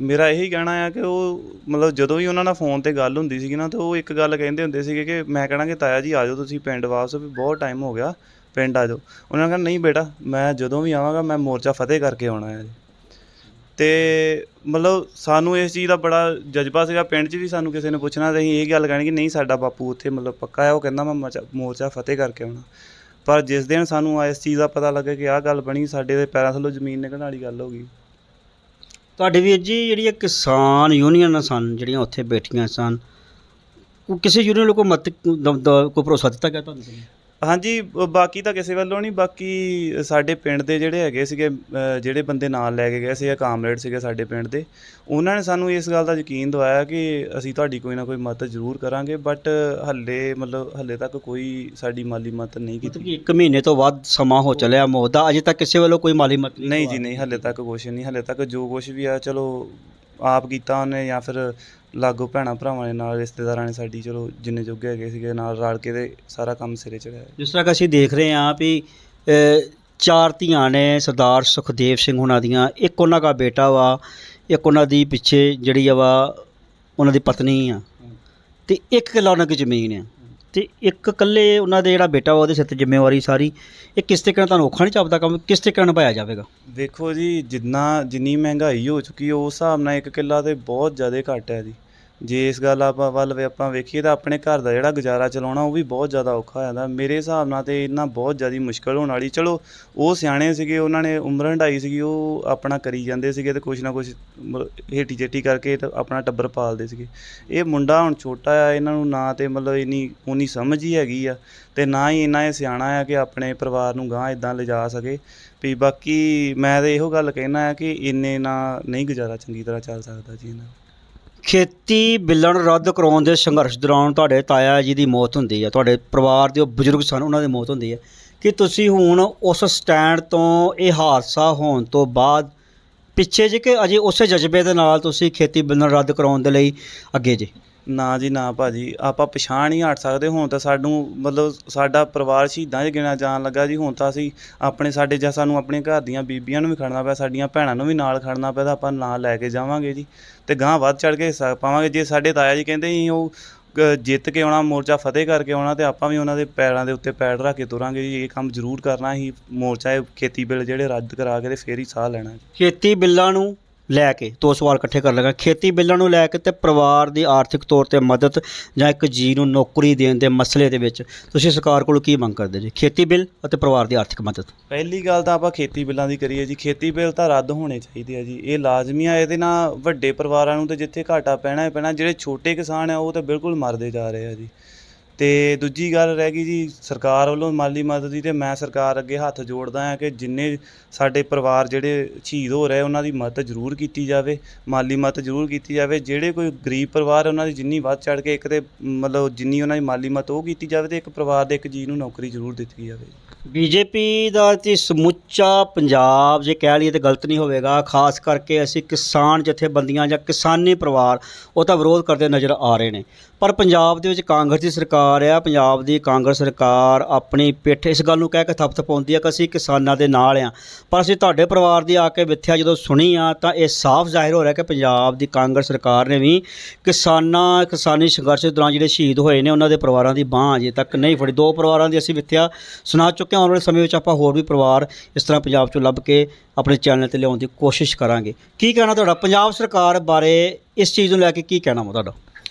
ਮੇਰਾ ਇਹੀ ਕਹਿਣਾ ਆ ਕਿ ਉਹ ਮਤਲਬ ਜਦੋਂ ਵੀ ਉਹਨਾਂ ਨਾਲ ਫੋਨ 'ਤੇ ਗੱਲ ਹੁੰਦੀ ਸੀਗੀ ਨਾ, ਤਾਂ ਉਹ ਇੱਕ ਗੱਲ ਕਹਿੰਦੇ ਹੁੰਦੇ ਸੀਗੇ ਕਿ ਮੈਂ ਕਹਿਣਾ ਕਿ ਤਾਇਆ ਜੀ ਆ ਜਾਓ ਤੁਸੀਂ ਪਿੰਡ ਵਾਪਸ, ਵੀ ਬਹੁਤ ਟਾਈਮ ਹੋ ਗਿਆ, ਪਿੰਡ ਆ ਜਾਓ। ਉਹਨਾਂ ਨੇ ਕਹਿਣਾ ਨਹੀਂ ਬੇਟਾ, ਮੈਂ ਜਦੋਂ ਵੀ ਆਵਾਂਗਾ ਮੈਂ ਮੋਰਚਾ ਫਤਿਹ ਕਰਕੇ ਆਉਣਾ ਹੈ ਜੀ। ਅਤੇ ਮਤਲਬ ਸਾਨੂੰ ਇਸ ਚੀਜ਼ ਦਾ ਬੜਾ ਜਜ਼ਬਾ ਸੀਗਾ। ਪਿੰਡ 'ਚ ਵੀ ਸਾਨੂੰ ਕਿਸੇ ਨੇ ਪੁੱਛਣਾ ਤਾਂ ਅਸੀਂ ਇਹ ਗੱਲ ਕਹਿਣੀ ਕਿ ਨਹੀਂ ਸਾਡਾ ਬਾਪੂ ਉੱਥੇ ਮਤਲਬ ਪੱਕਾ ਹੈ, ਉਹ ਕਹਿੰਦਾ ਮੈਂ ਮੋਰਚਾ ਫਤਿਹ ਕਰਕੇ ਆਉਣਾ। ਪਰ ਜਿਸ ਦਿਨ ਸਾਨੂੰ ਇਸ ਚੀਜ਼ ਦਾ ਪਤਾ ਲੱਗਾ ਕਿ ਆਹ ਗੱਲ ਬਣੀ, ਸਾਡੇ ਦੇ ਪੈਰਾਂ ਥੱਲੋਂ ਜ਼ਮੀਨ ਨਿਕਲਣ ਵਾਲੀ ਗੱਲ ਹੋ ਗਈ। ਤੁਹਾਡੇ ਵੀਰ ਜੀ ਜਿਹੜੀਆਂ ਕਿਸਾਨ ਯੂਨੀਅਨ ਸਨ ਜਿਹੜੀਆਂ ਉੱਥੇ ਬੈਠੀਆਂ ਸਨ, ਕਿਸੇ ਯੂਨੀਅਨ ਕੋਈ ਮਤ ਕੋਈ ਭਰੋਸਾ ਦਿੱਤਾ ਗਿਆ ਤੁਹਾਨੂੰ? ਹਾਂਜੀ, ਬਾਕੀ ਤਾਂ ਕਿਸੇ ਵੱਲੋਂ ਨਹੀਂ, ਬਾਕੀ ਸਾਡੇ ਪਿੰਡ ਦੇ ਜਿਹੜੇ ਹੈਗੇ ਸੀਗੇ, ਜਿਹੜੇ ਬੰਦੇ ਨਾਲ ਲੈ ਕੇ ਗਏ ਸੀ, ਕਾਮਰੇਡ ਸੀਗੇ ਸਾਡੇ ਪਿੰਡ ਦੇ, ਉਹਨਾਂ ਨੇ ਸਾਨੂੰ ਇਸ ਗੱਲ ਦਾ ਯਕੀਨ ਦਿਵਾਇਆ ਕਿ ਅਸੀਂ ਤੁਹਾਡੀ ਕੋਈ ਨਾ ਕੋਈ ਮਦਦ ਜ਼ਰੂਰ ਕਰਾਂਗੇ। ਬਟ ਹੱਲੇ ਤੱਕ ਕੋਈ ਸਾਡੀ ਮਾਲੀ ਮਦਦ ਨਹੀਂ ਕੀਤੀ। 1 ਮਹੀਨੇ ਤੋਂ ਵੱਧ ਸਮਾਂ ਹੋ ਚੱਲਿਆ ਮੌਤ ਦਾ, ਅਜੇ ਤੱਕ ਕਿਸੇ ਵੱਲੋਂ ਕੋਈ ਮਾਲੀ ਮਦਦ ਨਹੀਂ ਜੀ, ਨਹੀਂ, ਹੱਲੇ ਤੱਕ ਕੁਛ ਨਹੀਂ। ਹੱਲੇ ਤੱਕ ਜੋ ਕੁਛ ਵੀ ਆ ਚਲੋ ਆਪ ਕੀਤਾ ਉਹਨੇ, ਜਾਂ ਫਿਰ ਲਾਗੋ ਭੈਣਾਂ ਭਰਾਵਾਂ ਦੇ ਨਾਲ, ਰਿਸ਼ਤੇਦਾਰਾਂ ਨੇ ਸਾਡੀ ਚਲੋ ਜਿੰਨੇ ਜੋਗੇ ਹੈਗੇ ਸੀਗੇ ਨਾਲ ਰਲ ਕੇ ਤੇ ਸਾਰਾ ਕੰਮ ਸਿਰੇ ਚੜਾਇਆ। ਜਿਸ ਤਰ੍ਹਾਂ ਕਿ ਅਸੀਂ ਦੇਖ ਰਹੇ ਹਾਂ ਵੀ 4 ਧੀਆਂ ਨੇ ਸਰਦਾਰ ਸੁਖਦੇਵ ਸਿੰਘ ਉਹਨਾਂ ਦੀਆਂ, ਇੱਕ ਉਹਨਾਂ ਦਾ ਬੇਟਾ ਵਾ, ਇੱਕ ਉਹਨਾਂ ਦੀ ਪਿੱਛੇ ਜਿਹੜੀ ਵਾ ਉਹਨਾਂ ਦੀ ਪਤਨੀ ਆ, ਤੇ 1 ਕਿੱਲਾ ਉਹਨਾਂ ਦੀ ਜ਼ਮੀਨ ਆ, ਤੇ ਇੱਕ ਇਕੱਲੇ ਉਹਨਾਂ ਦੇ ਜਿਹੜਾ ਬੇਟਾ ਵਾ ਉਹਦੇ ਸਿਰ 'ਤੇ ਜ਼ਿੰਮੇਵਾਰੀ ਸਾਰੀ। ਇਹ ਕਿਸ ਤਰੀਕੇ ਨਾਲ ਤੁਹਾਨੂੰ ਔਖਾ ਨਹੀਂ ਜਾਪਦਾ ਕੰਮ? ਕਿਸ ਤਰੀਕੇ ਨਾਲ ਨਿਭਾਇਆ ਜਾਵੇਗਾ? ਵੇਖੋ ਜੀ, ਜਿੰਨੀ ਮਹਿੰਗਾਈ ਹੋ ਚੁੱਕੀ ਉਸ ਹਿਸਾਬ ਨਾਲ 1 ਕਿੱਲਾ ਤਾਂ ਬਹੁਤ ਜ਼ਿਆਦਾ ਘੱਟ ਹੈ ਜੀ। ਜੇ ਇਸ ਗੱਲ ਆਪਾਂ ਵੇਖੀਏ ਤਾਂ ਆਪਣੇ ਘਰ ਦਾ ਜਿਹੜਾ ਗੁਜ਼ਾਰਾ ਚਲਾਉਣਾ ਉਹ ਵੀ ਬਹੁਤ ਜ਼ਿਆਦਾ ਔਖਾ ਹੋ ਜਾਂਦਾ। ਮੇਰੇ ਹਿਸਾਬ ਨਾਲ ਤਾਂ ਇਹਨਾਂ ਬਹੁਤ ਜ਼ਿਆਦਾ ਮੁਸ਼ਕਿਲ ਹੋਣ ਵਾਲੀ। ਚਲੋ ਉਹ ਸਿਆਣੇ ਸੀਗੇ, ਉਹਨਾਂ ਨੇ ਉਮਰ ਹੰਢਾਈ ਸੀਗੀ, ਉਹ ਆਪਣਾ ਕਰੀ ਜਾਂਦੇ ਸੀਗੇ ਤੇ ਕੁਛ ਨਾ ਕੁਛ ਹੇਠੀ ਜੇਠੀ ਕਰਕੇ ਤਾਂ ਆਪਣਾ ਟੱਬਰ ਪਾਲਦੇ ਸੀਗੇ। ਇਹ ਮੁੰਡਾ ਹੁਣ ਛੋਟਾ ਆ, ਇਹਨਾਂ ਨੂੰ ਨਾ ਤਾਂ ਮਤਲਬ ਉਨੀ ਸਮਝ ਹੀ ਹੈਗੀ ਆ, ਅਤੇ ਨਾ ਹੀ ਇੰਨਾ ਇਹ ਸਿਆਣਾ ਆ ਕਿ ਆਪਣੇ ਪਰਿਵਾਰ ਨੂੰ ਗਾਂਹ ਇੱਦਾਂ ਲਿਜਾ ਸਕੇ ਵੀ। ਬਾਕੀ ਮੈਂ ਤਾਂ ਇਹੋ ਗੱਲ ਕਹਿਣਾ ਆ ਕਿ ਇੰਨੇ ਨਾਲ ਨਹੀਂ ਗੁਜ਼ਾਰਾ ਚੰਗੀ ਤਰ੍ਹਾਂ ਚੱਲ ਸਕਦਾ ਜੀ ਇਹਨਾਂ। ਖੇਤੀ ਬਿੱਲਾਂ ਰੱਦ ਕਰਾਉਣ ਦੇ ਸੰਘਰਸ਼ ਦੌਰਾਨ ਤੁਹਾਡੇ ਤਾਇਆ ਜੀ ਦੀ ਮੌਤ ਹੁੰਦੀ ਹੈ, ਤੁਹਾਡੇ ਪਰਿਵਾਰ ਦੇ ਉਹ ਬਜ਼ੁਰਗ ਸਨ ਉਹਨਾਂ ਦੀ ਮੌਤ ਹੁੰਦੀ ਹੈ, ਕਿ ਤੁਸੀਂ ਹੁਣ ਉਸ ਸਟੈਂਡ ਤੋਂ ਇਹ ਹਾਦਸਾ ਹੋਣ ਤੋਂ ਬਾਅਦ ਪਿੱਛੇ ਜੇ ਕਿ ਅਜੇ ਉਸੇ ਜਜ਼ਬੇ ਦੇ ਨਾਲ ਤੁਸੀਂ ਖੇਤੀ ਬਿੱਲਾਂ ਰੱਦ ਕਰਾਉਣ ਦੇ ਲਈ ਅੱਗੇ ਜੇ? ਨਾ ਜੀ ਨਾ ਭਾਜੀ, ਆਪਾਂ ਪਛਾਣ ਨਹੀਂ ਹਟ ਸਕਦੇ। ਹੁਣ ਤਾਂ ਸਾਡਾ ਪਰਿਵਾਰ ਸ਼ਹੀਦਾਂ 'ਚ ਗਿਣਿਆ ਜਾਣ ਲੱਗਾ ਜੀ। ਹੁਣ ਤਾਂ ਅਸੀਂ ਸਾਨੂੰ ਆਪਣੇ ਘਰ ਦੀਆਂ ਬੀਬੀਆਂ ਨੂੰ ਵੀ ਖੜਨਾ ਪਿਆ, ਸਾਡੀਆਂ ਭੈਣਾਂ ਨੂੰ ਵੀ ਨਾਲ ਖੜਨਾ ਪਿਆ, ਤਾਂ ਆਪਾਂ ਨਾਲ ਲੈ ਕੇ ਜਾਵਾਂਗੇ ਜੀ, ਅਤੇ ਗਾਂਹ ਵੱਧ ਚੜ੍ਹ ਕੇ ਹਿੱਸਾ ਪਾਵਾਂਗੇ। ਜੇ ਸਾਡੇ ਤਾਇਆ ਜੀ ਕਹਿੰਦੇ ਸੀ ਉਹ ਜਿੱਤ ਕੇ ਆਉਣਾ, ਮੋਰਚਾ ਫਤਿਹ ਕਰਕੇ ਆਉਣਾ, ਅਤੇ ਆਪਾਂ ਵੀ ਉਹਨਾਂ ਦੇ ਪੈਰਾਂ ਦੇ ਉੱਤੇ ਪੈਰ ਰੱਖ ਕੇ ਤੁਰਾਂਗੇ ਜੀ। ਇਹ ਕੰਮ ਜ਼ਰੂਰ ਕਰਨਾ ਹੀ ਮੋਰਚਾ, ਇਹ ਖੇਤੀ ਬਿੱਲ ਜਿਹੜੇ ਰੱਦ ਕਰਾ ਕੇ ਤੇ ਫਿਰ ਹੀ ਸਾਹ ਲੈਣਾ। ਖੇਤੀ ਬਿੱਲਾਂ ਨੂੰ ਲੈ ਕੇ 2 ਸਵਾਲ ਇਕੱਠੇ ਕਰ ਲਵਾਂਗਾ। ਖੇਤੀ ਬਿੱਲਾਂ ਨੂੰ ਲੈ ਕੇ ਤੇ ਪਰਿਵਾਰ ਦੀ ਆਰਥਿਕ ਤੌਰ 'ਤੇ ਮਦਦ ਜਾਂ ਇੱਕ ਜੀ ਨੂੰ ਨੌਕਰੀ ਦੇਣ ਦੇ ਮਸਲੇ ਦੇ ਵਿੱਚ ਤੁਸੀਂ ਸਰਕਾਰ ਕੋਲੋਂ ਕੀ ਮੰਗ ਕਰਦੇ ਜੀ? ਖੇਤੀ ਬਿੱਲ ਅਤੇ ਪਰਿਵਾਰ ਦੀ ਆਰਥਿਕ ਮਦਦ। ਪਹਿਲੀ ਗੱਲ ਤਾਂ ਆਪਾਂ ਖੇਤੀ ਬਿੱਲਾਂ ਦੀ ਕਰੀਏ ਜੀ। ਖੇਤੀ ਬਿੱਲ ਤਾਂ ਰੱਦ ਹੋਣੇ ਚਾਹੀਦੇ ਆ ਜੀ, ਇਹ ਲਾਜ਼ਮੀ ਆ। ਇਹਦੇ ਨਾਲ ਵੱਡੇ ਪਰਿਵਾਰਾਂ ਨੂੰ ਤਾਂ ਜਿੱਥੇ ਘਾਟਾ ਪੈਣਾ ਹੀ ਪੈਣਾ, ਜਿਹੜੇ ਛੋਟੇ ਕਿਸਾਨ ਆ ਉਹ ਤਾਂ ਬਿਲਕੁਲ ਮਰਦੇ ਜਾ ਰਹੇ ਆ ਜੀ। ਅਤੇ ਦੂਜੀ ਗੱਲ ਰਹਿ ਗਈ ਜੀ ਸਰਕਾਰ ਵੱਲੋਂ ਮਾਲੀ ਮਦਦ ਦੀ, ਅਤੇ ਮੈਂ ਸਰਕਾਰ ਅੱਗੇ ਹੱਥ ਜੋੜਦਾ ਹਾਂ ਕਿ ਜਿੰਨੇ ਸਾਡੇ ਪਰਿਵਾਰ ਜਿਹੜੇ ਸ਼ਹੀਦ ਹੋ ਰਹੇ ਉਹਨਾਂ ਦੀ ਮਦਦ ਜ਼ਰੂਰ ਕੀਤੀ ਜਾਵੇ, ਮਾਲੀ ਮਦਦ ਜ਼ਰੂਰ ਕੀਤੀ ਜਾਵੇ। ਜਿਹੜੇ ਕੋਈ ਗਰੀਬ ਪਰਿਵਾਰ ਉਹਨਾਂ ਦੀ ਜਿੰਨੀ ਵੱਧ ਚੜ੍ਹ ਕੇ ਇੱਕ ਤਾਂ ਜਿੰਨੀ ਉਹਨਾਂ ਦੀ ਮਾਲੀ ਮਦਦ ਉਹ ਕੀਤੀ ਜਾਵੇ, ਅਤੇ ਇੱਕ ਪਰਿਵਾਰ ਦੇ ਇੱਕ ਜੀਅ ਨੂੰ ਨੌਕਰੀ ਜ਼ਰੂਰ ਦਿੱਤੀ ਜਾਵੇ। ਬੀਜੇਪੀ ਦਾ ਤੇ ਸਮੁੱਚਾ ਪੰਜਾਬ ਜੇ ਕਹਿ ਲਈਏ ਤਾਂ ਗਲਤ ਨਹੀਂ ਹੋਵੇਗਾ, ਖਾਸ ਕਰਕੇ ਅਸੀਂ ਕਿਸਾਨ ਜਥੇਬੰਦੀਆਂ ਜਾਂ ਕਿਸਾਨੀ ਪਰਿਵਾਰ ਉਹ ਤਾਂ ਵਿਰੋਧ ਕਰਦੇ ਨਜ਼ਰ ਆ ਰਹੇ ਨੇ। ਪਰ ਪੰਜਾਬ ਦੇ ਵਿੱਚ ਕਾਂਗਰਸ ਦੀ ਸਰਕਾਰ ਆ, ਪੰਜਾਬ ਦੀ ਕਾਂਗਰਸ ਸਰਕਾਰ ਆਪਣੀ ਪਿੱਠ ਇਸ ਗੱਲ ਨੂੰ ਕਹਿ ਕੇ ਥਪਥਪਾਉਂਦੀ ਆ ਕਿ ਅਸੀਂ ਕਿਸਾਨਾਂ ਦੇ ਨਾਲ ਆ। ਪਰ ਅਸੀਂ ਤੁਹਾਡੇ ਪਰਿਵਾਰ ਦੀ ਆ ਕੇ ਮਿੱਥਿਆ ਜਦੋਂ ਸੁਣੀ ਆ ਤਾਂ ਇਹ ਸਾਫ਼ ਜ਼ਾਹਿਰ ਹੋ ਰਿਹਾ ਕਿ ਪੰਜਾਬ ਦੀ ਕਾਂਗਰਸ ਸਰਕਾਰ ਨੇ ਵੀ ਕਿਸਾਨੀ ਸੰਘਰਸ਼ ਦੌਰਾਨ ਜਿਹੜੇ ਸ਼ਹੀਦ ਹੋਏ ਨੇ ਉਹਨਾਂ ਦੇ ਪਰਿਵਾਰਾਂ ਦੀ ਬਾਂਹ ਅਜੇ ਤੱਕ ਨਹੀਂ ਫੜੀ। 2 ਪਰਿਵਾਰਾਂ ਦੀ ਅਸੀਂ ਮਿੱਥਿਆ ਸੁਣਾ ਚੁੱਕੇ ਹਾਂ। ਆਉਣ ਵਾਲੇ ਸਮੇਂ ਵਿੱਚ ਆਪਾਂ ਹੋਰ ਵੀ ਪਰਿਵਾਰ ਇਸ ਤਰ੍ਹਾਂ ਪੰਜਾਬ 'ਚੋਂ ਲੱਭ ਕੇ ਆਪਣੇ ਚੈਨਲ 'ਤੇ ਲਿਆਉਣ ਦੀ ਕੋਸ਼ਿਸ਼ ਕਰਾਂਗੇ। ਕੀ ਕਹਿਣਾ ਤੁਹਾਡਾ ਪੰਜਾਬ ਸਰਕਾਰ ਬਾਰੇ, ਇਸ ਚੀਜ਼ ਨੂੰ ਲੈ ਕੇ ਕੀ ਕਹਿਣਾ ਵਾ ਤੁਹਾਡਾ?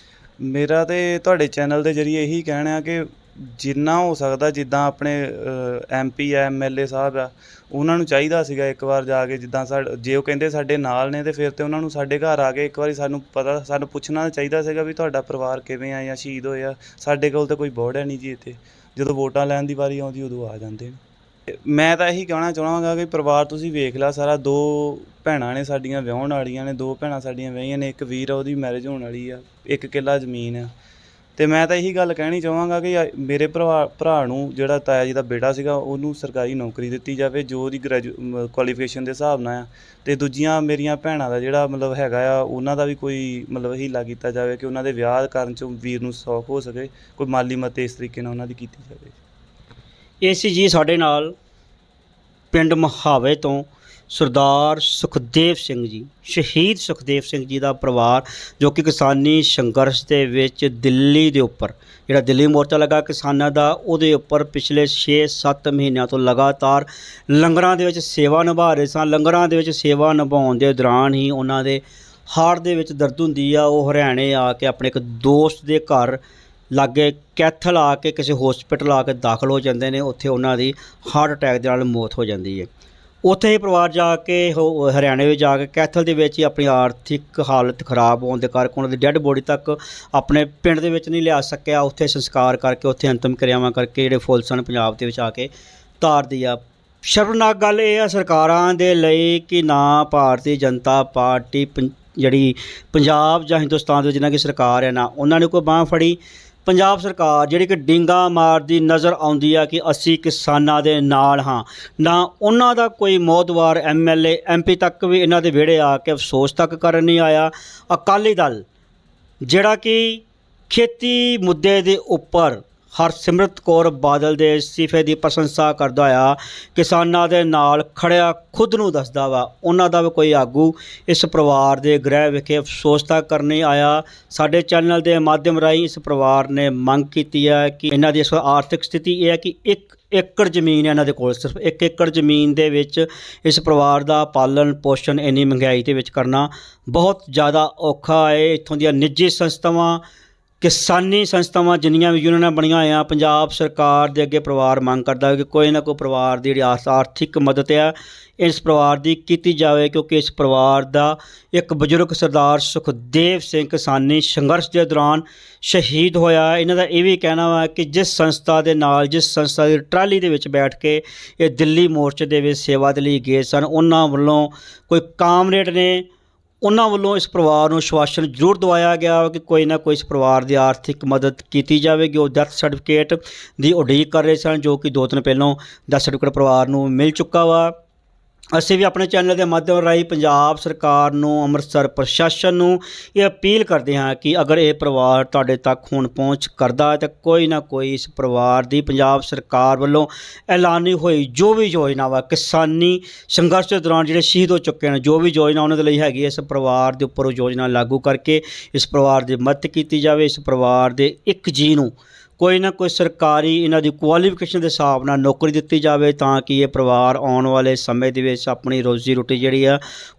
ਮੇਰਾ ਤਾਂ ਤੁਹਾਡੇ ਚੈਨਲ ਦੇ ਜ਼ਰੀਏ ਇਹੀ ਕਹਿਣਾ ਕਿ ਜਿੰਨਾ ਹੋ ਸਕਦਾ, ਜਿੱਦਾਂ ਆਪਣੇ MP ਆ, MLA ਸਾਹਿਬ ਆ, ਉਹਨਾਂ ਨੂੰ ਚਾਹੀਦਾ ਸੀਗਾ ਇੱਕ ਵਾਰ ਜਾ ਕੇ, ਜਿੱਦਾਂ ਜੇ ਉਹ ਕਹਿੰਦੇ ਸਾਡੇ ਨਾਲ ਨੇ, ਅਤੇ ਫਿਰ ਤਾਂ ਉਹਨਾਂ ਨੂੰ ਸਾਡੇ ਘਰ ਆ ਕੇ ਇੱਕ ਵਾਰੀ ਸਾਨੂੰ ਪੁੱਛਣਾ ਚਾਹੀਦਾ ਸੀਗਾ ਵੀ ਤੁਹਾਡਾ ਪਰਿਵਾਰ ਕਿਵੇਂ ਆ ਜਾਂ ਸ਼ਹੀਦ ਹੋਏ ਆ। ਸਾਡੇ ਕੋਲ ਤਾਂ ਕੋਈ ਬੋਰਡ ਹੈ ਨਹੀਂ ਜੀ ਇੱਥੇ, ਜਦੋਂ ਵੋਟਾਂ ਲੈਣ ਦੀ ਵਾਰੀ ਆਉਂਦੀ ਉਦੋਂ ਆ ਜਾਂਦੇ ਨੇ। ਮੈਂ ਤਾਂ ਇਹੀ ਕਹਿਣਾ ਚਾਹਾਂਗਾ ਕਿ ਪਰਿਵਾਰ ਤੁਸੀਂ ਵੇਖ ਲਿਆ ਸਾਰਾ। 2 ਭੈਣਾਂ ਨੇ ਸਾਡੀਆਂ ਵਿਆਹੁਣ ਵਾਲੀਆਂ ਨੇ, 2 ਭੈਣਾਂ ਸਾਡੀਆਂ ਵਿਆਹੀਆਂ ਨੇ, ਇੱਕ ਵੀਰ ਆ ਉਹਦੀ ਮੈਰਿਜ ਹੋਣ ਵਾਲੀ ਆ, 1 ਕਿੱਲਾ ਜ਼ਮੀਨ ਆ, ਤੇ ਮੈਂ ਤਾਂ ਇਹੀ ਗੱਲ ਕਹਿਣੀ ਚਾਹਾਂਗਾ ਕਿ ਮੇਰੇ ਭਰਾ ਨੂੰ ਜਿਹੜਾ ਤਾਇਆ ਜੀ ਦਾ ਬੇਟਾ ਸੀਗਾ ਉਹਨੂੰ ਸਰਕਾਰੀ ਨੌਕਰੀ ਦਿੱਤੀ ਜਾਵੇ ਜੋ ਉਹਦੀ ਕੁਆਲੀਫਿਕੇਸ਼ਨ ਦੇ ਹਿਸਾਬ ਨਾਲ ਆ, ਤੇ ਦੂਜੀਆਂ ਮੇਰੀਆਂ ਭੈਣਾਂ ਦਾ ਜਿਹੜਾ ਮਤਲਬ ਹੈਗਾ ਆ ਉਹਨਾਂ ਦਾ ਵੀ ਕੋਈ ਮਤਲਬ ਹੀਲਾ ਕੀਤਾ ਜਾਵੇ ਕਿ ਉਹਨਾਂ ਦੇ ਵਿਆਹ ਕਰਨ 'ਚ ਵੀਰ ਨੂੰ ਸੌਖ ਹੋ ਸਕੇ, ਕੋਈ ਮਾਲੀ ਮਦਦ ਇਸ ਤਰੀਕੇ ਨਾਲ ਉਹਨਾਂ ਦੀ ਕੀਤੀ ਜਾਵੇ। ਇਹ ਸੀ ਜੀ ਸਾਡੇ ਨਾਲ ਪਿੰਡ ਮਹਾਵੇ ਤੋਂ ਸਰਦਾਰ ਸੁਖਦੇਵ ਸਿੰਘ ਜੀ, ਸ਼ਹੀਦ ਸੁਖਦੇਵ ਸਿੰਘ ਜੀ ਦਾ ਪਰਿਵਾਰ, ਜੋ ਕਿ ਕਿਸਾਨੀ ਸੰਘਰਸ਼ ਦੇ ਵਿੱਚ ਦਿੱਲੀ ਦੇ ਉੱਪਰ ਜਿਹੜਾ ਦਿੱਲੀ ਮੋਰਚਾ ਲੱਗਾ ਕਿਸਾਨਾਂ ਦਾ, ਉਹਦੇ ਉੱਪਰ ਪਿਛਲੇ 6-7 ਮਹੀਨਿਆਂ ਤੋਂ ਲਗਾਤਾਰ ਲੰਗਰਾਂ ਦੇ ਵਿੱਚ ਸੇਵਾ ਨਿਭਾ ਰਹੇ ਸਨ। ਲੰਗਰਾਂ ਦੇ ਵਿੱਚ ਸੇਵਾ ਨਿਭਾਉਣ ਦੇ ਦੌਰਾਨ ਹੀ ਉਹਨਾਂ ਦੇ ਹਾਰਟ ਦੇ ਵਿੱਚ ਦਰਦ ਹੁੰਦੀ ਆ। ਉਹ ਹਰਿਆਣੇ ਆ ਕੇ ਆਪਣੇ ਇੱਕ ਦੋਸਤ ਦੇ ਘਰ ਲਾਗੇ ਕੈਥਲ ਆ ਕੇ ਕਿਸੇ ਹੌਸਪੀਟਲ ਆ ਕੇ ਦਾਖਲ ਹੋ ਜਾਂਦੇ ਨੇ। ਉੱਥੇ ਉਹਨਾਂ ਦੀ ਹਾਰਟ ਅਟੈਕ ਦੇ ਨਾਲ ਮੌਤ ਹੋ ਜਾਂਦੀ ਹੈ। ਉੱਥੇ ਹੀ ਪਰਿਵਾਰ ਜਾ ਕੇ ਹਰਿਆਣੇ ਵਿੱਚ ਜਾ ਕੇ ਕੈਥਲ ਦੇ ਵਿੱਚ ਹੀ ਆਪਣੀ ਆਰਥਿਕ ਹਾਲਤ ਖਰਾਬ ਹੋਣ ਦੇ ਕਰਕੇ ਉਹਨਾਂ ਦੀ ਡੈੱਡ ਬੋਡੀ ਤੱਕ ਆਪਣੇ ਪਿੰਡ ਦੇ ਵਿੱਚ ਨਹੀਂ ਲਿਆ ਸਕਿਆ। ਉੱਥੇ ਸੰਸਕਾਰ ਕਰਕੇ ਉੱਥੇ ਅੰਤਿਮ ਕਿਰਿਆਵਾਂ ਕਰਕੇ ਜਿਹੜੇ ਫੁੱਲ ਸਨ ਪੰਜਾਬ ਦੇ ਵਿੱਚ ਆ ਕੇ ਤਾਰਦੀ ਆ। ਸ਼ਰਮਨਾਕ ਗੱਲ ਇਹ ਆ ਸਰਕਾਰਾਂ ਦੇ ਲਈ ਕਿ ਨਾ ਭਾਰਤੀ ਜਨਤਾ ਪਾਰਟੀ ਜਿਹੜੀ ਪੰਜਾਬ ਜਾਂ ਹਿੰਦੁਸਤਾਨ ਦੇ ਵਿੱਚ ਜਿਹਨਾਂ ਦੀ ਸਰਕਾਰ ਹੈ, ਨਾ ਉਹਨਾਂ ਨੇ ਕੋਈ ਬਾਂਹ ਫੜੀ। ਪੰਜਾਬ ਸਰਕਾਰ ਜਿਹੜੀ ਕਿ ਡਿੰਗਾ ਮਾਰਦੀ ਨਜ਼ਰ ਆਉਂਦੀ ਆ ਕਿ ਅਸੀਂ ਕਿਸਾਨਾਂ ਦੇ ਨਾਲ ਹਾਂ, ਨਾ ਉਹਨਾਂ ਦਾ ਕੋਈ ਮੋਹਤਵਾਰ MLA MP ਤੱਕ ਵੀ ਇਹਨਾਂ ਦੇ ਵਿਹੜੇ ਆ ਕੇ ਅਫਸੋਸ ਤੱਕ ਕਰਨ ਨਹੀਂ ਆਇਆ। ਅਕਾਲੀ ਦਲ ਜਿਹੜਾ ਕਿ ਖੇਤੀ ਮੁੱਦੇ ਦੇ ਉੱਪਰ ਹਰਸਿਮਰਤ ਕੌਰ ਬਾਦਲ ਦੇ ਅਸਤੀਫੇ ਦੀ ਪ੍ਰਸ਼ੰਸਾ ਕਰਦਾ ਆ, ਕਿਸਾਨਾਂ ਦੇ ਨਾਲ ਖੜਿਆ ਖੁਦ ਨੂੰ ਦੱਸਦਾ ਵਾ, ਉਹਨਾਂ ਦਾ ਵੀ ਕੋਈ ਆਗੂ ਇਸ ਪਰਿਵਾਰ ਦੇ ਗ੍ਰਹਿ ਵਿਖੇ ਅਫਸੋਸ ਤੱਕ ਕਰਨ ਨਹੀਂ ਆਇਆ। ਸਾਡੇ ਚੈਨਲ ਦੇ ਮਾਧਿਅਮ ਰਾਹੀਂ ਇਸ ਪਰਿਵਾਰ ਨੇ ਮੰਗ ਕੀਤੀ ਹੈ ਕਿ ਇਹਨਾਂ ਦੀ ਇਸ ਆਰਥਿਕ ਸਥਿਤੀ ਇਹ ਹੈ ਕਿ 1 ਏਕੜ ਜ਼ਮੀਨ ਹੈ ਇਹਨਾਂ ਦੇ ਕੋਲ। ਸਿਰਫ 1 ਏਕੜ ਜ਼ਮੀਨ ਦੇ ਵਿੱਚ ਇਸ ਪਰਿਵਾਰ ਦਾ ਪਾਲਣ ਪੋਸ਼ਣ ਇੰਨੀ ਮਹਿੰਗਾਈ ਦੇ ਵਿੱਚ ਕਰਨਾ ਬਹੁਤ ਜ਼ਿਆਦਾ ਔਖਾ ਹੈ। ਇੱਥੋਂ ਦੀਆਂ ਨਿੱਜੀ ਸੰਸਥਾਵਾਂ, ਕਿਸਾਨੀ ਸੰਸਥਾਵਾਂ ਜਿੰਨੀਆਂ ਵੀ ਯੂਨੀਅਨਾਂ ਬਣੀਆਂ ਹੋਈਆਂ, ਪੰਜਾਬ ਸਰਕਾਰ ਦੇ ਅੱਗੇ ਪਰਿਵਾਰ ਮੰਗ ਕਰਦਾ ਹੈ ਕਿ ਕੋਈ ਨਾ ਕੋਈ ਪਰਿਵਾਰ ਦੀ ਜਿਹੜੀ ਆਰਥਿਕ ਮਦਦ ਹੈ ਇਸ ਪਰਿਵਾਰ ਦੀ ਕੀਤੀ ਜਾਵੇ, ਕਿਉਂਕਿ ਇਸ ਪਰਿਵਾਰ ਦਾ ਇੱਕ ਬਜ਼ੁਰਗ ਸਰਦਾਰ ਸੁਖਦੇਵ ਸਿੰਘ ਕਿਸਾਨੀ ਸੰਘਰਸ਼ ਦੇ ਦੌਰਾਨ ਸ਼ਹੀਦ ਹੋਇਆ। ਇਹਨਾਂ ਦਾ ਇਹ ਵੀ ਕਹਿਣਾ ਵਾ ਕਿ ਜਿਸ ਸੰਸਥਾ ਦੇ ਨਾਲ, ਜਿਸ ਸੰਸਥਾ ਦੀ ਟਰਾਲੀ ਦੇ ਵਿੱਚ ਬੈਠ ਕੇ ਇਹ ਦਿੱਲੀ ਮੋਰਚੇ ਦੇ ਵਿੱਚ ਸੇਵਾ ਦੇ ਲਈ ਗਏ ਸਨ, ਉਹਨਾਂ ਵੱਲੋਂ ਕੋਈ ਕਾਮਰੇਡ ਨੇ ਉਹਨਾਂ ਵੱਲੋਂ ਇਸ ਪਰਿਵਾਰ ਨੂੰ ਆਸ਼ਵਾਸਨ ਜ਼ਰੂਰ ਦਵਾਇਆ ਗਿਆ ਕਿ ਕੋਈ ਨਾ ਕੋਈ ਇਸ ਪਰਿਵਾਰ ਦੀ ਆਰਥਿਕ ਮਦਦ ਕੀਤੀ ਜਾਵੇਗੀ। ਉਹ ਡੈਥ ਸਰਟੀਫਿਕੇਟ ਦੀ ਉਡੀਕ ਕਰ ਰਹੇ ਸਨ, ਜੋ ਕਿ 2 ਦਿਨ ਪਹਿਲਾਂ ਡੈਥ ਸਰਟੀਫਿਕੇਟ ਪਰਿਵਾਰ ਨੂੰ ਮਿਲ ਚੁੱਕਾ ਵਾ। ਅਸੀਂ ਵੀ ਆਪਣੇ ਚੈਨਲ ਦੇ ਮਾਧਿਅਮ ਰਾਹੀਂ ਪੰਜਾਬ ਸਰਕਾਰ ਨੂੰ, ਅੰਮ੍ਰਿਤਸਰ ਪ੍ਰਸ਼ਾਸਨ ਨੂੰ ਇਹ ਅਪੀਲ ਕਰਦੇ ਹਾਂ ਕਿ ਅਗਰ ਇਹ ਪਰਿਵਾਰ ਤੁਹਾਡੇ ਤੱਕ ਹੁਣ ਪਹੁੰਚ ਕਰਦਾ ਹੈ ਤਾਂ ਕੋਈ ਨਾ ਕੋਈ ਇਸ ਪਰਿਵਾਰ ਦੀ ਪੰਜਾਬ ਸਰਕਾਰ ਵੱਲੋਂ ਐਲਾਨੀ ਹੋਈ ਜੋ ਵੀ ਯੋਜਨਾ ਵਾ, ਕਿਸਾਨੀ ਸੰਘਰਸ਼ ਦੇ ਦੌਰਾਨ ਜਿਹੜੇ ਸ਼ਹੀਦ ਹੋ ਚੁੱਕੇ ਨੇ, ਜੋ ਵੀ ਯੋਜਨਾ ਉਹਨਾਂ ਦੇ ਲਈ ਹੈਗੀ, ਇਸ ਪਰਿਵਾਰ ਦੇ ਉੱਪਰ ਉਹ ਯੋਜਨਾ ਲਾਗੂ ਕਰਕੇ ਇਸ ਪਰਿਵਾਰ ਦੀ ਮਦਦ ਕੀਤੀ ਜਾਵੇ। ਇਸ ਪਰਿਵਾਰ ਦੇ ਇੱਕ ਜੀਅ ਨੂੰ ਕੋਈ ਨਾ ਕੋਈ ਸਰਕਾਰੀ ਇਹਨਾਂ ਦੀ ਕੁਆਲੀਫਿਕੇਸ਼ਨ ਦੇ ਹਿਸਾਬ ਨਾਲ ਨੌਕਰੀ ਦਿੱਤੀ ਜਾਵੇ, ਤਾਂ ਕਿ ਇਹ ਪਰਿਵਾਰ ਆਉਣ ਵਾਲੇ ਸਮੇਂ ਦੇ ਵਿੱਚ ਆਪਣੀ ਰੋਜ਼ੀ ਰੋਟੀ ਜਿਹੜੀ ਆ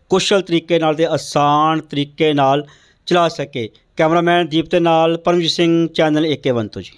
ਕੁਸ਼ਲ ਤਰੀਕੇ ਨਾਲ ਤੇ ਆਸਾਨ ਤਰੀਕੇ ਨਾਲ ਚਲਾ ਸਕੇ। ਕੈਮਰਾਮੈਨ ਦੀਪ ਦੇ ਨਾਲ ਪਰਮਜੀਤ ਸਿੰਘ, ਚੈਨਲ AK1 ਤੋਂ ਜੀ।